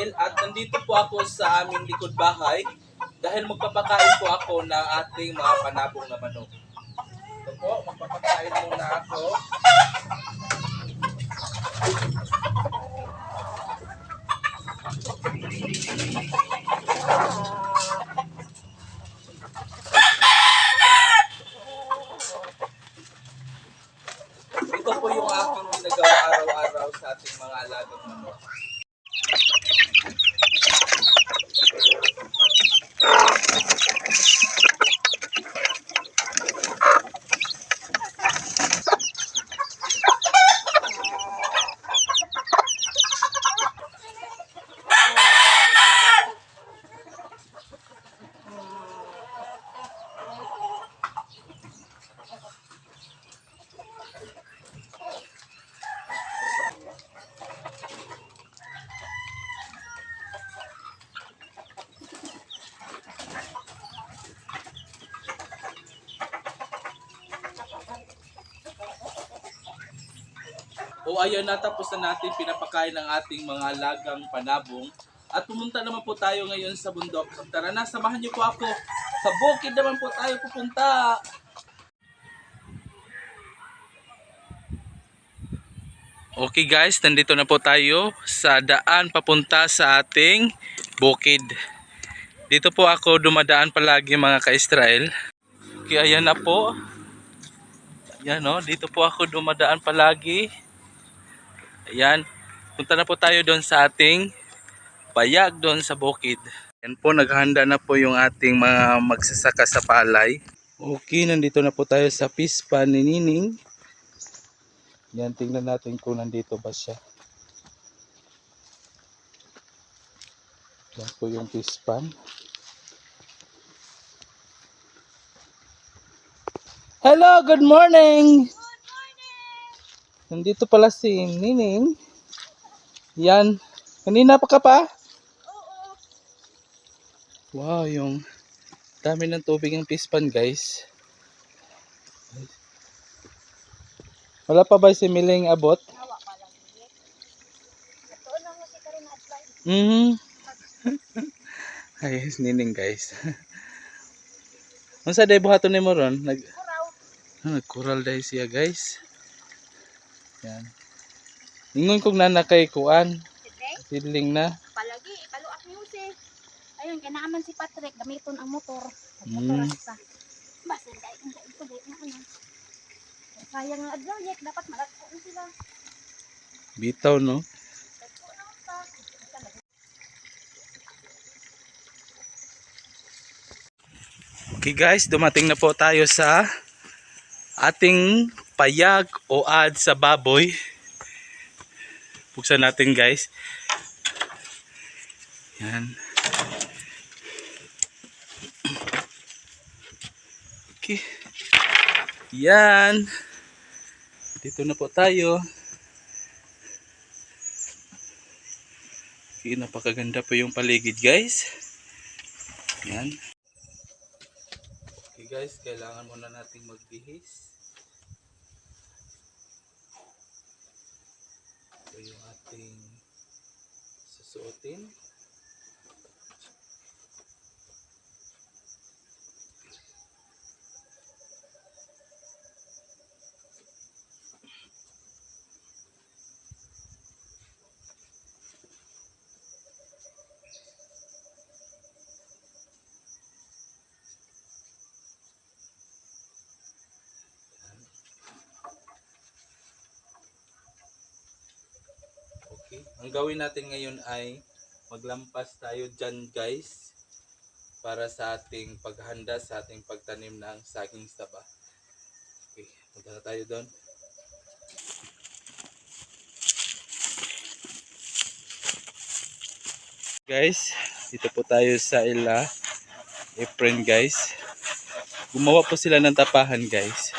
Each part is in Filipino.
Ismail at nandito po ako sa aming likod bahay dahil magpapakain po ako ng ating mga panabong na manok. Ito po, magpapakain muna ako. Ito po yung aking ginagawa araw-araw sa ating mga alagang manok. O ayun, natapos na natin pinapakain ng ating mga alagang panabong. At pumunta naman po tayo ngayon sa bundok. Tara na, samahan niyo po ako. Sa bukid naman po tayo pupunta. Okay guys, nandito na po tayo sa daan papunta sa ating bukid. Dito po ako dumadaan palagi mga ka-Israel. Okay, ayan na po. Ayan o, dito po ako dumadaan palagi. Ayan, punta na po tayo doon sa ating bayag doon sa bukid. Ayan po, naghahanda na po yung ating mga magsasaka sa palay. Okay, nandito na po tayo sa pispan ni Nining. Ayan, tingnan natin kung nandito ba siya. Ayan po yung pispan. Hello, good morning! Nandito pala si Nining. Yan. Kanina pa ka pa? Oo. Wow, yung dami ng tubig ng pispan guys. Wala pa ba si Miling abot? Nawa pa lang ulit. Ito na mo si Karina Adlay. Ay, Nining guys. Unsa day buhaton nimo ron? Kuraw. Nagkural day siya guys. Yan. Ingon kog nana kay kuan. Sidling na. Palagi, kaluak niyo si. Ayun, kinaaman si Patrick, gamiton ang motor. Mm. Sa basin dahil ito na ano. Sayang ang adlaw, dapat malatko na sila. Bitaw no. Okay guys, dumating na po tayo sa ating payag o ad sa baboy. Buksan natin guys. Yan. Okay. Yan. Dito na po tayo. Okay, napakaganda po yung paligid guys. Yan. Okay guys, kailangan muna nating magbihis. Ito yung ating susuotin. Okay, ang gawin natin ngayon ay maglampas tayo dyan guys para sa ating paghanda sa ating pagtanim ng saging saba. Okay, punta na tayo doon. Guys, dito po tayo sa apron guys. Gumawa po sila ng tapahan guys.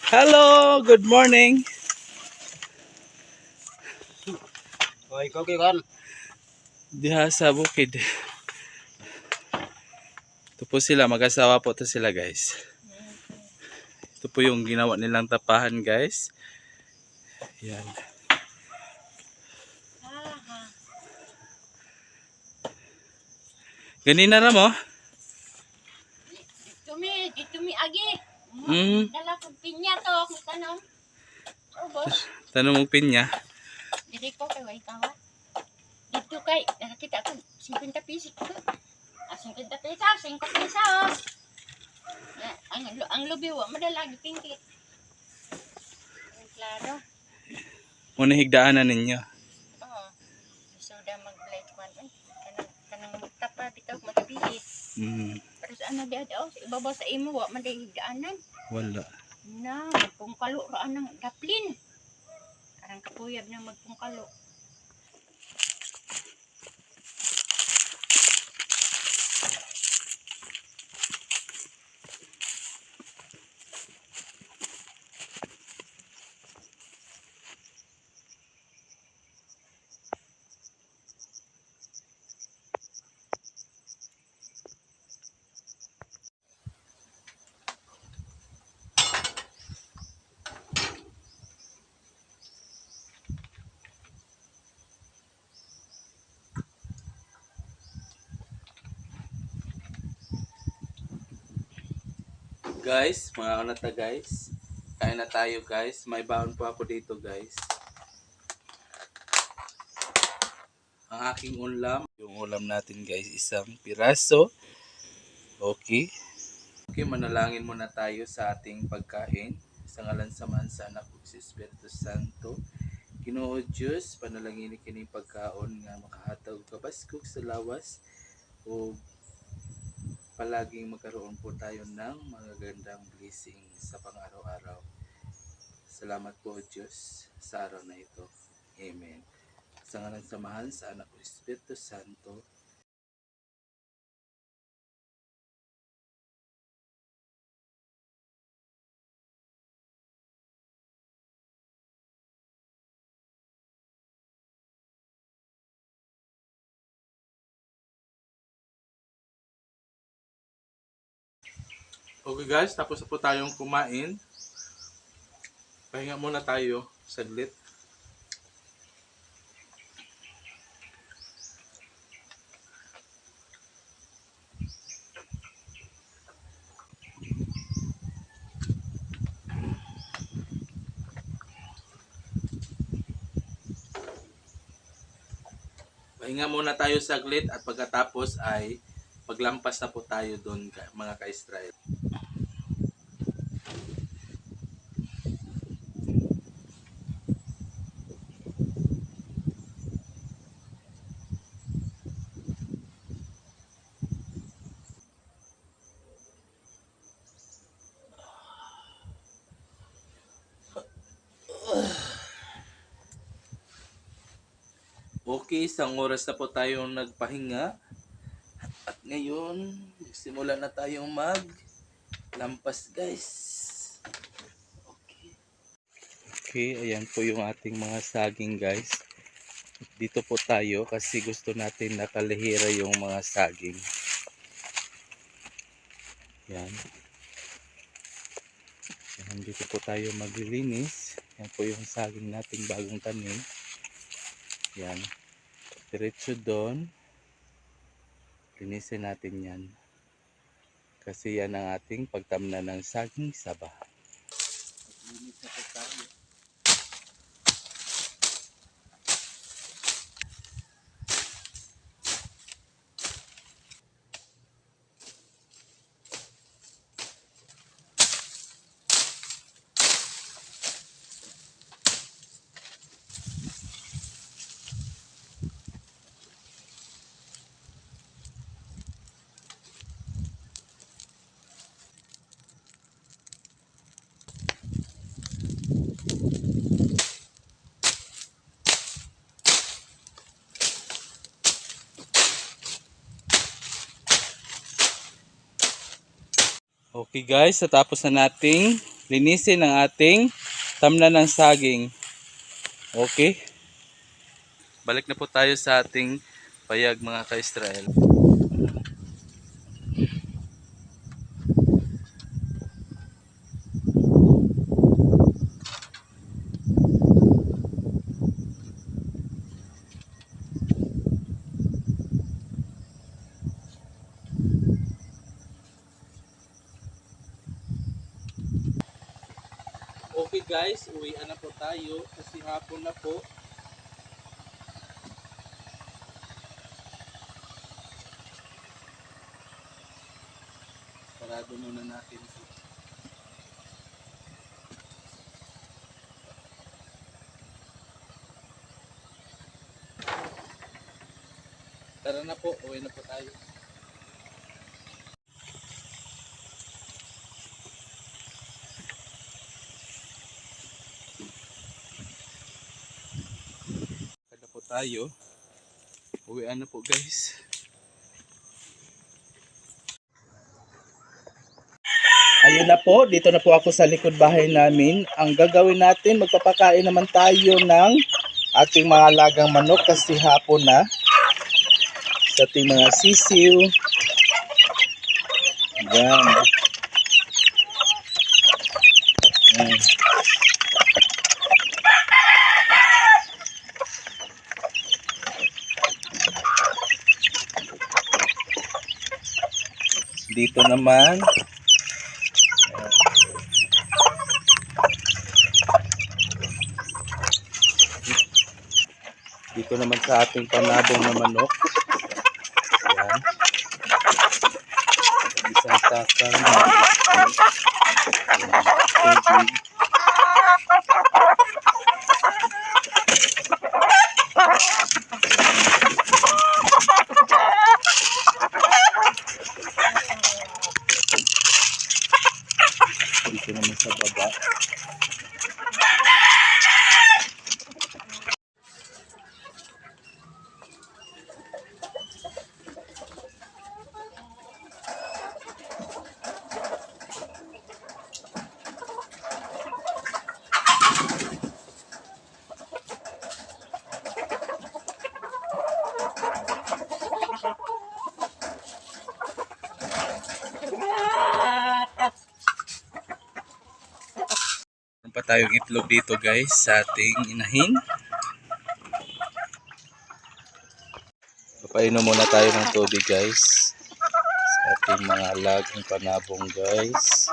Hello, good morning. Hoy, koki kan. Diha sa bukid. Ito po sila, mag-asawa po to sila guys. Ito po yung ginawa nilang tapahan guys. Yan. Ganina na mo? Dito mi agi. Mm. Dala ko pinya to, kita no. Oh, boss. Tanong mong pinya. Diri ko kay way tawa. Dito kay nakita ko 50 piso ko. 50 piso, 5 piso. Ang lubi wa madala gipingkit. Klaro. Muna higdaanan ninyo. Oo. Sudah mag-light one. Kanang magtapa bitaw magbiit. Mm. Pero sa ano diha daw, sa ibabaw sa imo wa man day higdaanan. Wala. Na, magpungkalo raan ng gaplin. Arang kapuyab na magpungkalo. Guys, mga kanata guys. Kain na tayo guys. May baon po ako dito guys. Ang aking ulam. Yung ulam natin guys, isang piraso. Okay. Okay, manalangin muna tayo sa ating pagkain. Sa ngalan sa Man, sa Anak ug sa Espiritu Santo. Ginoo Diyos, panalangin kini pagkaon nga makahatag kabaskog sa lawas o palaging magkaroon po tayo ng mga gandang blessing sa pang-araw-araw. Salamat po Diyos sa araw na ito. Amen. Sa ngalan sa Mahal, sa Anak ug Espiritu Santo. Okay guys, tapos na po tayong kumain. Pahinga muna tayo saglit. Pahinga muna tayo saglit at pagkatapos ay paglampas na po tayo doon mga ka-Israel. Okay, isang oras na po tayong nagpahinga. At ngayon, simula na tayong maglampas guys. Okay. Okay, ayan po yung ating mga saging guys. Dito po tayo kasi gusto natin nakalihira yung mga saging. Yan. Yan, dito po tayo maglilinis. Yan po yung saging nating bagong tanim. Yan. Diretso doon. Linisin natin yan. Kasi yan ang ating pagtamna ng saging saba. Linis na po tayo. Okay guys, natapos na nating linisin ang ating tamnan ng saging. Okay. Balik na po tayo sa ating payag mga ka-Israel. guys, uwi na po tayo kasi hapon na po. Sarado muna natin ito. Tara na po, uwi na po tayo. Kada po tayo. Uwi na po guys. Ayun na po, dito na po ako sa likod bahay namin. Ang gagawin natin, magpapakain naman tayo ng ating mga alagang manok kasi hapon na. Sa ating mga sisiw. Yan. Dito naman sa ating panabong na manok. Yan. Isang takal na tubig. Dito naman sa baba. Meron pa tayong itlog dito guys sa ating inahin. Papainom muna tayo ng tubig guys sa ating mga alagang panabong guys.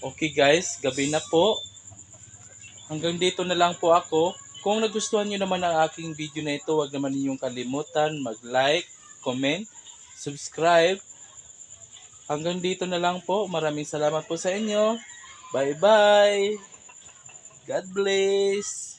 Okay guys, gabi na po. Hanggang dito na lang po ako. Kung nagustuhan nyo naman ang aking video na ito, huwag naman ninyong kalimutan mag-like, comment, subscribe. Hanggang dito na lang po. Maraming salamat po sa inyo. Bye bye. God bless.